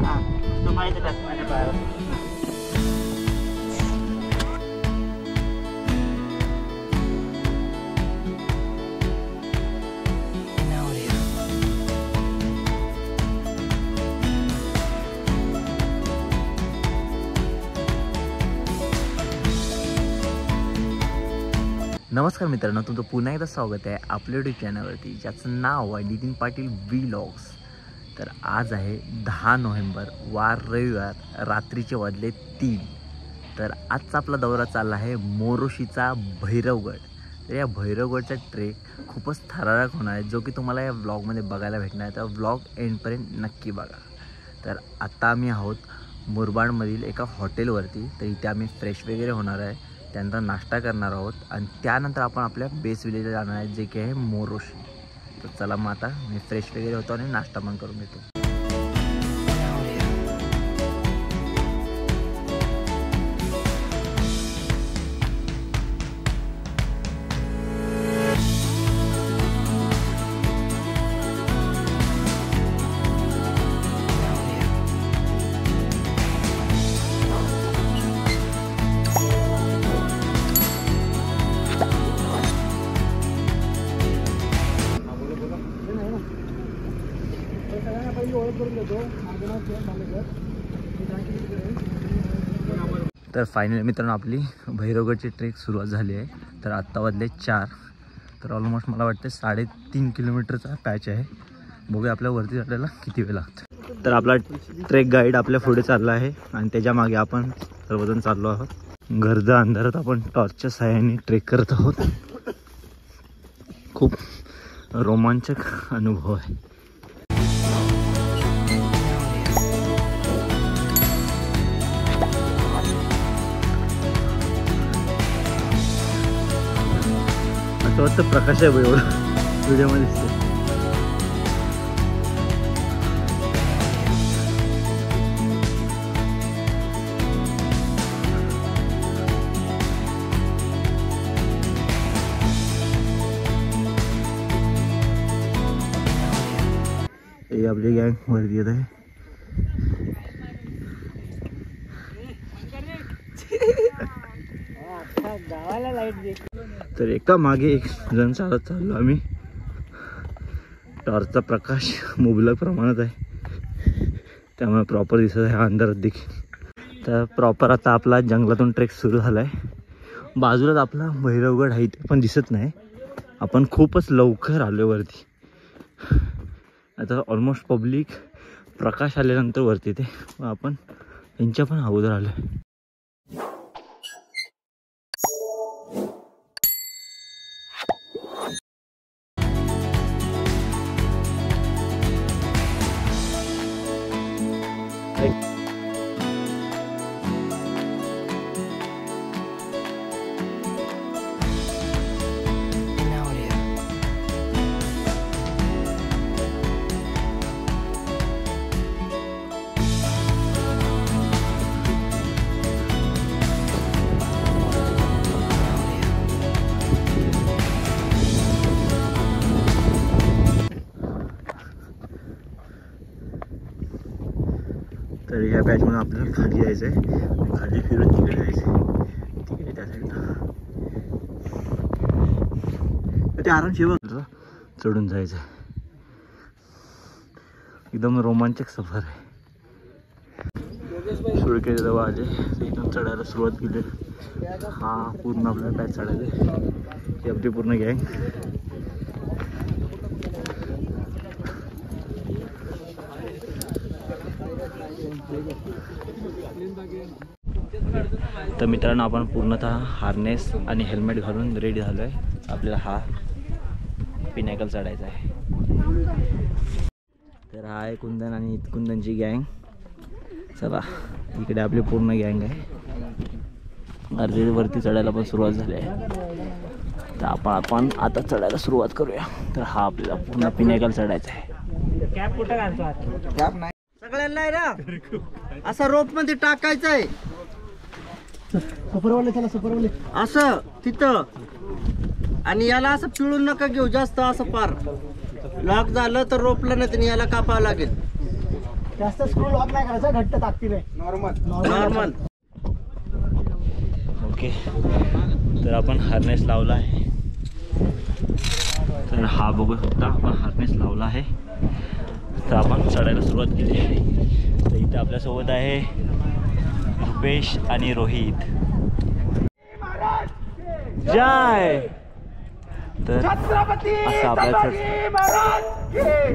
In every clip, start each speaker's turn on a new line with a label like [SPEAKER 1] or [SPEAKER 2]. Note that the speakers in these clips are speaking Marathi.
[SPEAKER 1] तो माहिती टाक माझ्या पायावर.
[SPEAKER 2] नमस्कार मित्रांनो, तुमचं पुन्हा एकदा स्वागत आहे आपल्या यूट्यूब चॅनलवरती, ज्याचं नाव आहे नितीन पाटील व्लॉग्स. तर आज आहे 10 नोव्हेंबर, वार रविवार, रात्रीचे वाजले 3. तर आजचा आपला दौरा चालला आहे मोरोशीचा भैरवगड. तर या भैरवगडचा ट्रेक खूपच थरारक होणार आहे, जो की तुम्हाला या व्लॉगमध्ये बघायला भेटणार आहे. तर व्लॉग एंडपर्यंत नक्की बघा. तर आत्ता आम्ही आहोत मुरबाडमधील एका हॉटेलवरती. तर इथे आम्ही फ्रेश वगैरे होणार आहे, त्यानंतर नाश्ता करणार आहोत आणि त्यानंतर आपण आपल्या बेस विलेजला जाणार आहे, जे की आहे मोरोशी. तर चला मग आता मी फ्रेश वगैरे होतो आणि नाश्ता पण करून घेतो. तर फायनली मित्रांनो आपली भैरवगडची ट्रेक सुरुवात झाली आहे. तर आत्ता वाजले 4. तर ऑलमोस्ट मला वाटते 3.5 किलोमीटरचा पॅच आहे. बघूया आपल्या वरती चढायला किती वेळ लागतो. तर आपला ट्रेक गाईड आपल्या पुढे चालला आहे आणि त्याच्या मागे आपण सर्वजण चाललो आहोत. गर्द अंधारात आपण टॉर्चच्या साहाय्याने ट्रेक करत आहोत. खूप रोमांचक अनुभव आहे. असं वाटतं प्रकाश आहे एवढं व्हिडिओमध्ये दिसतो. हे आपली गँग वरती येत आहे.
[SPEAKER 1] गावाला लाईट दे.
[SPEAKER 2] तर एका मागे एक जण चालत चाललो आम्ही. टॉर्चचा प्रकाश मुबलक प्रमाणात आहे, त्यामुळे प्रॉपर दिसत आहे अंधारात देखील. तर प्रॉपर आता आपला जंगलातून ट्रेक सुरू झाला आहे. बाजूलाच आपला भैरवगड आहे, ते पण दिसत नाही. आपण खूपच लवकर आलो वरती. आता ऑलमोस्ट पब्लिक प्रकाश आल्यानंतर वरती ते आपण त्यांच्या पण अगोदर आलो आहे. तर ह्या बॅचमधून आपल्याला खाली जायचं आहे. खाली फिरून तिकडे जायचं आहे. ठीक आहे, त्या साईडला ते आरामशीर चढून जायचं आहे. एकदम रोमांचक सफर आहे. सुळकेच्या जवळ आले, इथून चढायला सुरुवात केली. हा पूर्ण आपल्याला बॅच चढायला आहे. ही आपली पूर्ण गँग. तर मित्रांनो, आपण पूर्णतः हार्नेस आणि हेल्मेट घालून रेडी झालो आहे. आपल्याला हा पिनॅकल चढायचा आहे. तर हा आहे कुंदन आणि कुंदनची गँग. चला, इकडे आपली पूर्ण गँग आहे. अर्धी वरती चढायला पण सुरुवात झाली आहे. तर आपण आता चढायला सुरुवात करूया. तर हा आपल्याला पूर्ण पिनॅकल चढायचा आहे.
[SPEAKER 1] कॅप कुठं घालतो? कॅप नाही सगळ्यांना आहे ना, असं रोप मध्ये टाकायचं आहे. सुपरवाले चला, सुपरवाले असं तिथं. आणि याला असं पिळून नका घेऊ जास्त, असं पार लॉक झालं तर रोपलं नाही, याला कापावं लागेल. जास्त स्क्रू लॉक नाही करायचा, घट्ट ताकदीने नॉर्मल.
[SPEAKER 2] ओके, तर आपण हार्नेस लावला आहे. तर हा बघू शकता आपण हार्नेस लावला आहे. तर आपण चढायला सुरुवात केली आहे. तर इथे आपल्यासोबत आहे रुपेश आणि रोहित. जय. तर असं आपल्याचं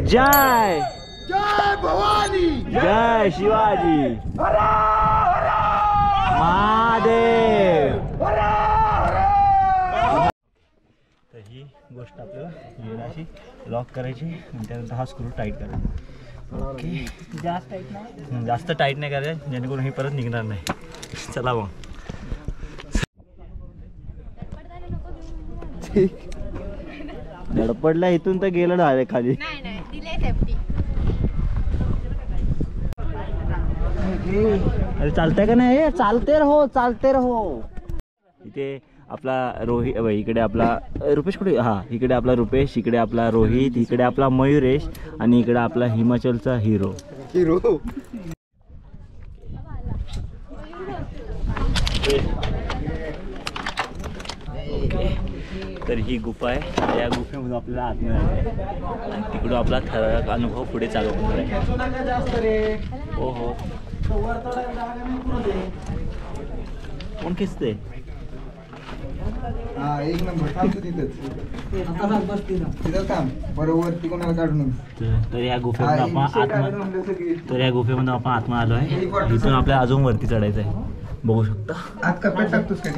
[SPEAKER 2] जय जय भवानी जय शिवाजी महादेव. तर ही गोष्ट आपल्याला याला अशी लॉक करायची आणि त्यानंतर हा स्क्रू टाईट करायचा. ओके, जास्त टाईट नाही करायचं जेणेकरून हे परत निघणार नाही. चला मग. धडपडला इथून तर गेलं डायरेक्ट खाली. अरे चालतंय का नाही? चालते रहो. इथे आपला रोहित, इकडे आपला रुपेश कुठे? हा, इकडे आपला रुपेश, इकडे आपला रोहित, इकडे आपला मयुरेश आणि इकडे आपला हिमाचलचा हिरो. तर ही गुफा आहे. या गुफेमधून आपल्याला आतमध्ये आणि तिकडून आपला ठराविक अनुभव पुढे चालू होणार आहे. हो हो, कोण खिचते?
[SPEAKER 1] एक नंबर थांबतो तिथं थांब बरोबर, ती कोणाला काढून.
[SPEAKER 2] तर या गुफेमधून आपण आतमध्ये आलो आहे. इथून आपल्याला अजून वरती चढायचं आहे. बघू शकता.
[SPEAKER 1] आत कपडे टाकतोस का?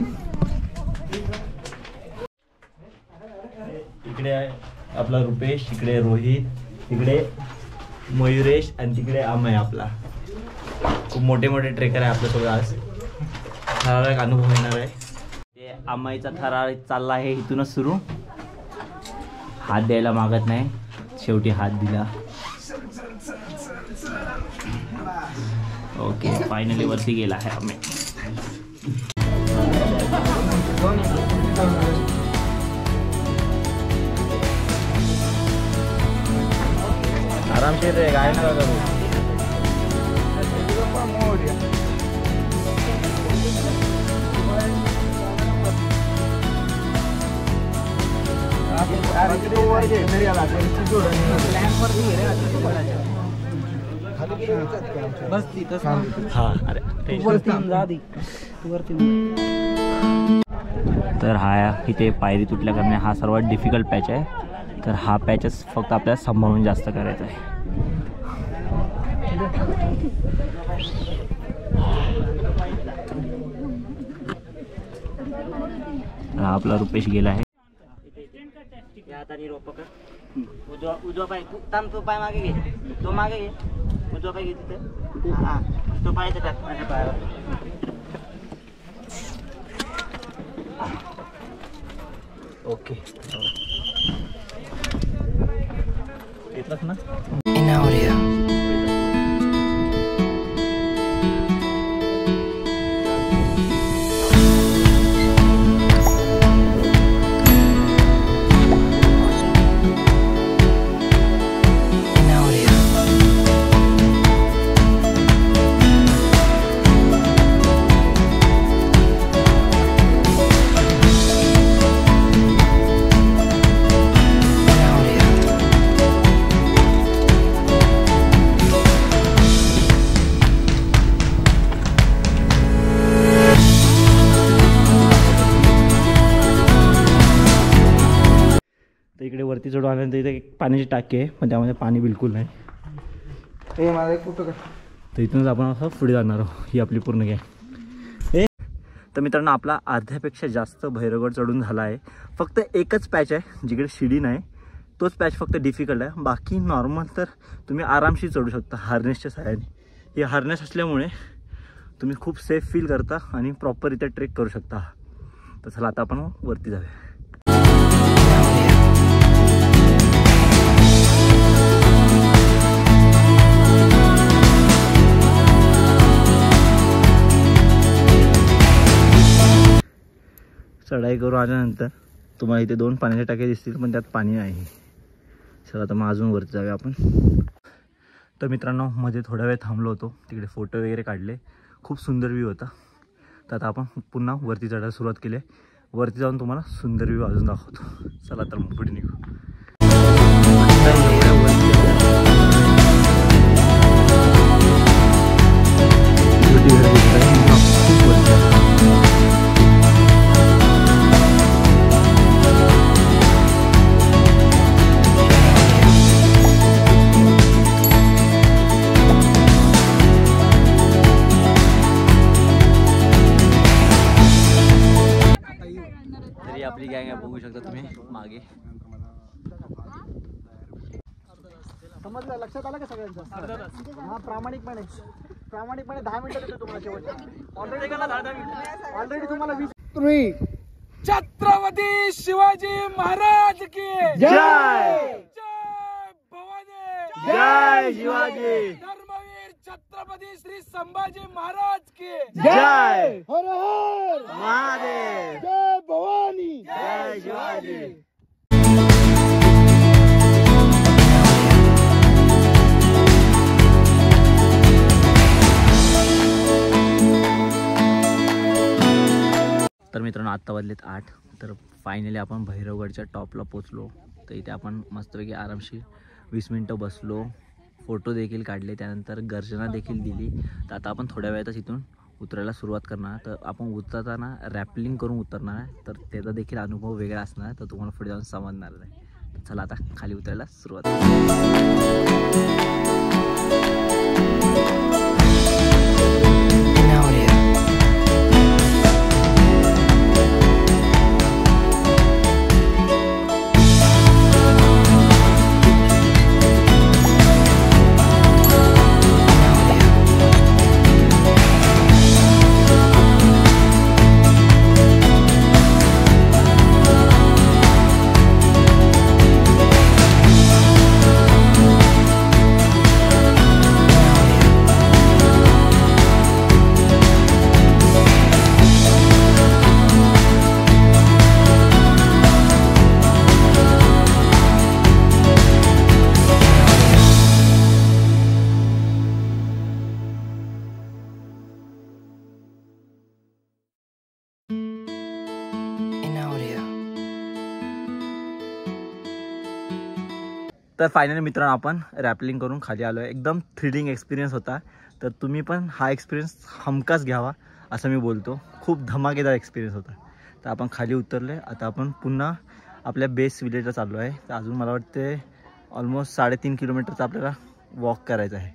[SPEAKER 2] इकडे आपला रुपेश, इकडे रोहित, इकडे मयुरेश आणि तिकडे अमय आपला. खूप मोठे मोठे ट्रेकर आहे आपल्यासोबत आज. ठराविक अनुभव येणार आहे. ते अमयचा ठराविक चालला आहे इथूनच सुरू. हात द्यायला मागत नाही, शेवटी हात दिला. ओके, फायनली वरती गेला आहे अमय. आरामशीर रे, काय नका करू. हा, अरे तर हा इथे पायरी तुटल्या करणे हा सर्वात डिफिकल्ट पॅच आहे. तर हा पॅचच फक्त आपल्याला सांभाळून जास्त करायचा आहे. हा आपला रुपेश गेला आहे. उजवा पाय थांब, तो पाय मागे घे, तो मागे घे, उजवा पाय घे तिथे. हा, तो पाय टाक माझ्या पायावर. ओके, येतलाच ना. इकडे वरती चढून आल्यानंतर इथे एक पाण्याची टाकी आहे, पण त्यामध्ये पाणी बिलकुल नाही. तर इथूनच आपण असं पुढे जाणार आहोत. ही आपली पूर्ण गॅंग. तर मित्रांनो, आपला अर्ध्यापेक्षा जास्त भैरवगड चढून झाला आहे. फक्त एकच पॅच आहे जिकडे शिडी नाही, तोच पॅच फक्त डिफिकल्ट आहे. बाकी नॉर्मल तर तुम्ही आरामशीर चढू शकता हार्नेसच्या सहाय्याने. हे हार्नेस असल्यामुळे तुम्ही खूप सेफ फील करता आणि प्रॉपर इथे ट्रेक करू शकता. तर चला आता आपण वरती जाऊया. चढाई करून आल्यानंतर तुम्हाला इथे 2 पाण्याच्या टाक्या दिसतील, पण त्यात पाणी नाही. चला आता मग अजून वरती जाऊया आपण. तर मित्रांनो मध्ये थोडा वेळ थांबलो होतो, तिकडे फोटो वगैरे काढले, खूप सुंदर व्ह्यू होता. तर आता आपण पुन्हा वरती चढायला सुरुवात केली आहे. वरती जाऊन तुम्हाला सुंदर व्ह्यू अजून दाखवतो. चला तर मग पुढे निघू. आपली गँग आहे, बघू शकता तुम्ही मागे.
[SPEAKER 1] समजलं, लक्षात आलं का सगळ्यांचं? हा, प्रामाणिकपणे 10 मिनिटं देतो तुम्हाला शेवटच्या. ऑलरेडी तुम्हाला 20.
[SPEAKER 3] छत्रपती शिवाजी महाराज की
[SPEAKER 2] जय.
[SPEAKER 3] जय भवानी,
[SPEAKER 2] जय शिवाजी.
[SPEAKER 3] धर्मवीर छत्रपती श्री संभाजी महाराज की
[SPEAKER 2] जय.
[SPEAKER 1] हर हर
[SPEAKER 2] महादेव.
[SPEAKER 1] जय भवानी,
[SPEAKER 2] जय शिवाजी. तर मित्रांनो आत्ता वाजलेत 8. तर फायनली आपण भैरवगडच्या टॉपला पोचलो. तर इथे आपण मस्तपैकी आरामशीर 20 मिनटं बसलो, फोटो देखील काढले, त्यानंतर गर्जना देखील दिली. तर आता आपण थोड्या वेळातच इथून उतरायला सुरुवात करणार. तर आपण उतरताना रॅपलिंग करून उतरणार आहे, तर त्याचा देखील अनुभव वेगळा असणार आहे, तर तुम्हाला पुढे जाऊन समजणार आहे. तर चला आता खाली उतरायला सुरुवात तर फायनली मित्रांनो आपण रॅपलिंग करून खाली आलो आहे. एकदम थ्रिलिंग एक्सपिरियन्स होता. तर तुम्ही पण हा एक्सपिरियन्स हमखास घ्यावा असं मी बोलतो. खूप धमाकेदार एक्सपिरियन्स होता. तर आपण खाली उतरले. आता आपण पुन्हा आपल्या बेस विलेजला चाललो आहे. तर अजून मला वाटते ऑलमोस्ट 3.5 किलोमीटरचा आपल्याला वॉक करायचं आहे.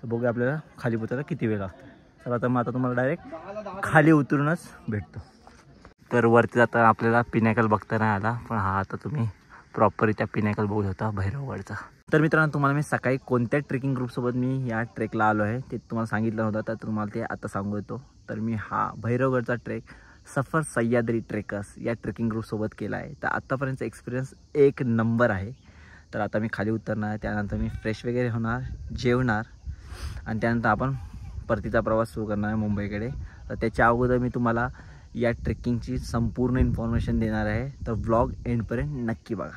[SPEAKER 2] तर बघूया आपल्याला खाली उतरायला किती वेळ लागतो. चला तर मग आता तुम्हाला डायरेक्ट खाली उतरूनच भेटतो. तर वरती जाता आपल्याला पिनॅकल बघता नाही आला, पण हा आता तुम्ही प्रॉपररित्या पिनॅकल बघू शकता भैरवगडचा. तर मित्रांनो तुम्हाला मी सकाळी कोणत्या ट्रेकिंग ग्रुपसोबत मी या ट्रेकला आलो आहे ते तुम्हाला सांगितलं होतं, तर तुम्हाला ते आता सांगू येतो. तर मी हा भैरवगडचा ट्रेक सफर सह्याद्री ट्रेकर्स या ट्रेकिंग ग्रुपसोबत केला आहे. तर आत्तापर्यंतचा एक्सपिरियन्स 1 नंबर आहे. तर आता मी खाली उतरणार, त्यानंतर मी फ्रेश वगैरे होणार, जेवणार आणि त्यानंतर आपण परतीचा प्रवास सुरू करणार आहे मुंबईकडे. तर त्याच्या अगोदर मी तुम्हाला या ट्रेकिंगची संपूर्ण इन्फॉर्मेशन देणार आहे. तर व्लॉग एंडपर्यंत नक्की बघा.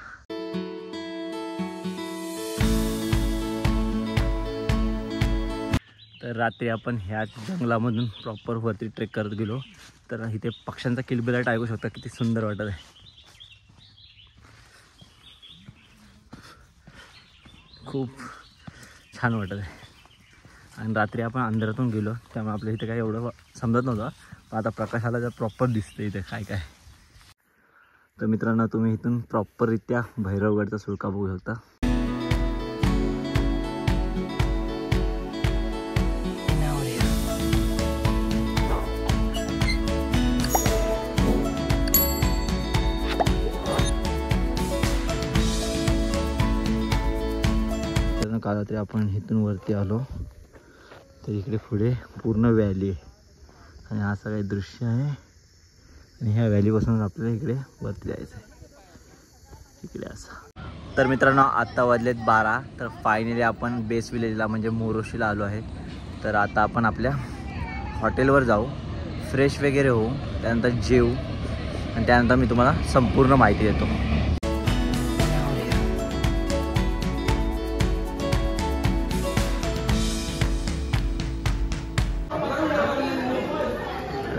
[SPEAKER 2] तर रात्री आपण ह्या जंगलामधून प्रॉपर वरती ट्रेक करत गेलो. तर इथे पक्ष्यांचा किलबिलाट ऐकू शकता, किती सुंदर वाटत आहे. खूप छान वाटत आहे. आणि रात्री आपण अंधारातून गेलो त्यामुळे आपल्या इथे काय एवढं समजत नव्हतं, पण आता प्रकाशाला जर प्रॉपर दिसतं इथे काय काय. तर मित्रांनो तुम्ही इथून प्रॉपररित्या भैरवगडचा सुळका बघू शकता. काल रात्री आपण इथून वरती आलो तर इकडे पुढे पूर्ण व्हॅली आहे आणि हा सगळं दृश्य आहे. आणि ह्या व्हॅलीपासून आपल्याला इकडे वरती जायचं आहे, इकडे असं. तर मित्रांनो आत्ता वाजलेत 12. तर फायनली आपण बेस विलेजला म्हणजे मोरोशीला आलो आहे. तर आता आपण आपल्या हॉटेलवर जाऊ, फ्रेश वगैरे होऊ, त्यानंतर जेवू आणि त्यानंतर मी तुम्हाला संपूर्ण माहिती देतो.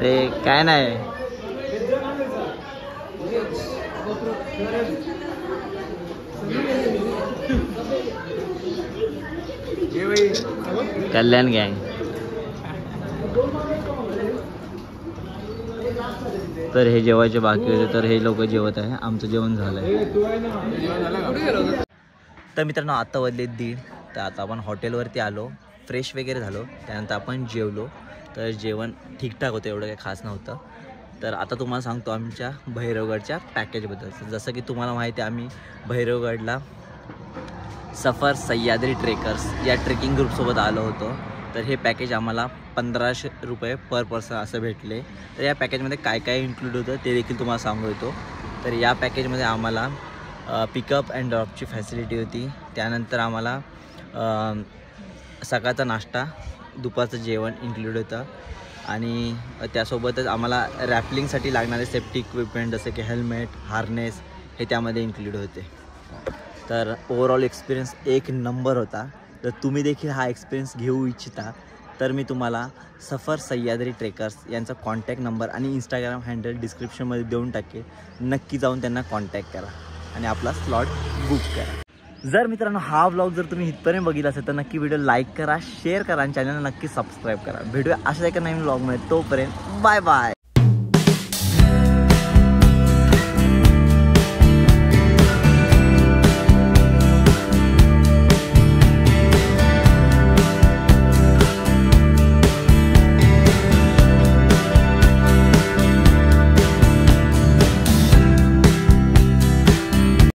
[SPEAKER 2] अरे काय नाही, कल्याण गँग. तर हे जेवायचे बाकी होते, तर हे लोक जेवत आहे. आमचं जेवण झालंय. तर मित्रांनो आता वाजले 1:30. तर आता आपण हॉटेलवरती आलो, फ्रेश वगैरे झालो, त्यानंतर आपण जेवलो. तर जेवण ठीकठाक होतं, एवढं काही खास नव्हतं. तर आता तुम्हाला सांगतो आमच्या भैरवगडच्या पॅकेजबद्दल. जसं की तुम्हाला माहिती आहे, आम्ही भैरवगडला सफर सह्याद्री ट्रेकर्स या ट्रेकिंग ग्रुपसोबत आलो होतो. तर हे पॅकेज आम्हाला 1500 रुपये पर पर्सन असं भेटले. तर या पॅकेजमध्ये काय काय इन्क्लूड होतं ते देखील तुम्हाला सांगू येतो. तर या पॅकेजमध्ये आम्हाला पिकअप अँड ड्रॉपची फॅसिलिटी होती. त्यानंतर आम्हाला सकाळचा नाश्ता, दुपारचं जेवण इन्क्लूड होतं आणि त्यासोबतच आम्हाला रॅपलिंगसाठी लागणारे सेफ्टी इक्विपमेंट जसे की हेल्मेट, हार्नेस हे त्यामध्ये इन्क्लूड होते. तर ओव्हरऑल एक्सपिरियन्स एक नंबर होता. तर तुम्ही देखील हा एक्सपिरियन्स घेऊ इच्छिता तर मी तुम्हाला सफर सह्याद्री ट्रेकर्स यांचा कॉन्टॅक्ट नंबर आणि इंस्टाग्राम हँडल डिस्क्रिप्शनमध्ये देऊन टाकेल. नक्की जाऊन त्यांना कॉन्टॅक्ट करा आणि आपला स्लॉट बुक करा. जर मित्रांनो हा व्लॉग जर तुम्ही इथपर्यंत बघितला असेल तर नक्की व्हिडिओ लाईक करा, शेअर करा आणि चॅनलला नक्की सबस्क्राईब करा. भेटूया अशाच एका नवीन व्लॉगमध्ये. तोपर्यंत बाय बाय.